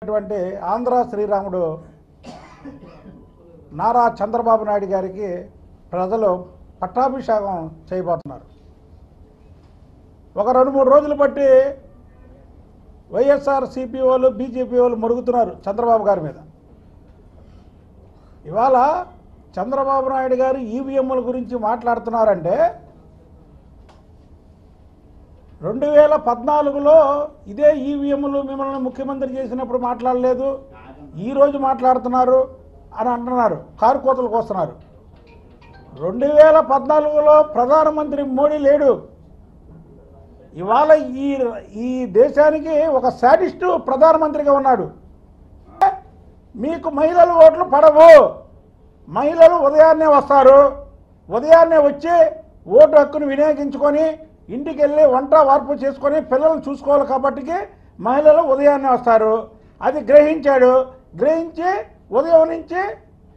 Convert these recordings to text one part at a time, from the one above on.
అటువంటి ఆంధ్ర శ్రీరాముడు నారా చంద్రబాబు నాయుడు గారికి ప్రజలు పట్టాభిషేకం చేయబోతున్నారు. ఒక 2-3 రోజులు బట్టి వైఎస్ఆర్ సిపి వాళ్ళు బీజేపీ వాళ్ళు మరుగుతున్నారు చంద్రబాబు గారి మీద. ఇవాళ చంద్రబాబు నాయుడు గారు ఈవీఎంల గురించి మాట్లాడుతున్నారంటే 2014లో ఇదే ఈవీఎంలు మిమ్మల్ని ముఖ్యమంత్రి చేసినప్పుడు మాట్లాడలేదు, ఈరోజు మాట్లాడుతున్నారు అని అంటున్నారు, కారు కోతలకు వస్తున్నారు. 2014లో ప్రధానమంత్రి మోడీ లేడు. ఇవాళ ఈ దేశానికి ఒక శాడిస్టు ప్రధానమంత్రిగా ఉన్నాడు. మీకు మహిళలు ఓట్లు పడవు, మహిళలు ఉదయాన్నే వస్తారు, ఉదయాన్నే వచ్చి ఓటు హక్కును వినియోగించుకొని ఇంటికి వెళ్ళి వంట వార్పు చేసుకొని పిల్లలను చూసుకోవాలి కాబట్టి మహిళలు ఉదయాన్నే వస్తారు. అది గ్రహించాడు. గ్రహించి ఉదయం నుంచి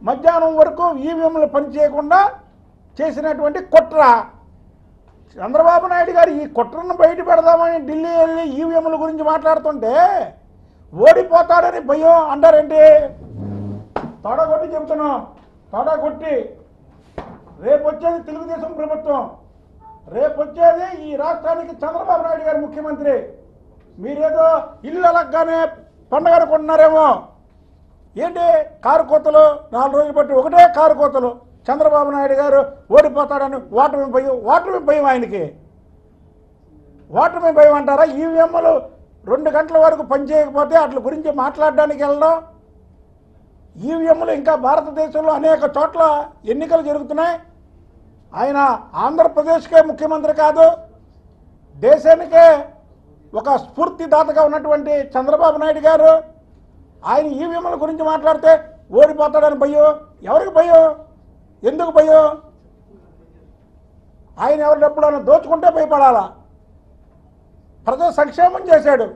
మధ్యాహ్నం వరకు ఈవీఎంలు పనిచేయకుండా చేసినటువంటి కుట్ర. చంద్రబాబు నాయుడు గారు ఈ కుట్రను బయట పెడదామని ఢిల్లీ వెళ్ళి ఈవీఎంల గురించి మాట్లాడుతుంటే ఓడిపోతాడని భయం అంటారేంటి? తొడగొట్టి చెబుతున్నాం, తొడగొట్టి రేపు వచ్చేది తెలుగుదేశం ప్రభుత్వం, రేపు వచ్చేది ఈ రాష్ట్రానికి చంద్రబాబు నాయుడు గారు ముఖ్యమంత్రి. మీరేదో ఇల్లు అలగ్గానే పండుగ అనుకుంటున్నారేమో. ఏంటి కారు కోతలు? 4 రోజులు బట్టి ఒకటే కారు కోతలు. చంద్రబాబు నాయుడు గారు ఓడిపోతాడని ఓటమి భయం. ఓటమి భయం ఆయనకి. ఓటమి భయం అంటారా? ఈవీఎంలు 2 గంటల వరకు పనిచేయకపోతే వాటి గురించి మాట్లాడడానికి వెళ్ళడం. ఈవీఎంలు ఇంకా భారతదేశంలో అనేక చోట్ల ఎన్నికలు జరుగుతున్నాయి. ఆయన ఆంధ్రప్రదేశ్కే ముఖ్యమంత్రి కాదు, దేశానికే ఒక స్ఫూర్తిదాతగా ఉన్నటువంటి చంద్రబాబు నాయుడు గారు ఆయన ఈవీఎంల గురించి మాట్లాడితే ఓడిపోతాడని భయం. ఎవరికి భయం? ఎందుకు భయం? ఆయన ఎవరి డబ్బులను దోచుకుంటే భయపడాలా? ప్రజా సంక్షేమం చేశాడు,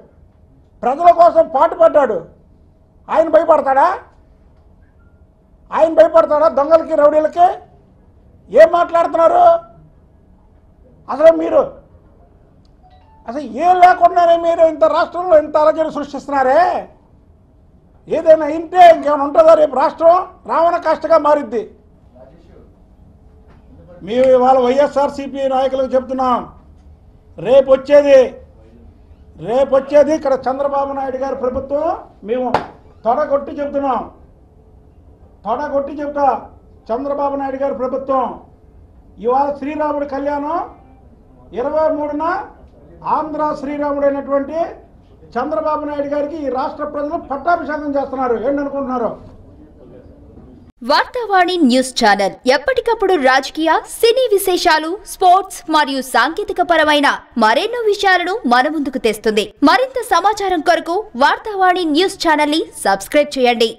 ప్రజల కోసం పాటుపడ్డాడు. ఆయన భయపడతాడా? ఆయన భయపడతాడా దొంగలకి రౌడీలకి? ఏం మాట్లాడుతున్నారు అసలు మీరు? అసలు ఏం లేకుండానే మీరు ఇంత రాష్ట్రంలో ఇంత అలజడి సృష్టిస్తున్నారే. ఏదైనా ఇంటే ఇంకేమైనా ఉంటుందా రేపు? రాష్ట్రం రావణ కాష్టగా మారిద్ది. మేము ఇవాళ వైఎస్ఆర్సీపీ నాయకులకు చెప్తున్నాం, రేపు వచ్చేది ఇక్కడ చంద్రబాబు నాయుడు గారి ప్రభుత్వం. మేము తొడగొట్టి చెప్తున్నాం, తొడగొట్టి చెప్తా. చంద్రబాబు నాయుడు గారి ప్రభుత్వం ఇవాళ శ్రీరాముడి కళ్యాణం 23న ఆంధ్ర శ్రీరాముడు అయినటువంటి చంద్రబాబు నాయుడు గారికి ఈ రాష్ట్ర ప్రజలు పట్టాభిషేకం చేస్తున్నారు. ఏంటనుకుంటున్నారు? వార్తావాణి న్యూస్ ఛానల్ ఎప్పటికప్పుడు రాజకీయ, సినీ విశేషాలు, స్పోర్ట్స్ మరియు సాంకేతిక పరమైన మరెన్నో విషయాలను మన ముందుకు తెస్తుంది. మరింత సమాచారం కొరకు వార్తావాణి న్యూస్ ఛానల్ ని సబ్స్క్రైబ్ చేయండి.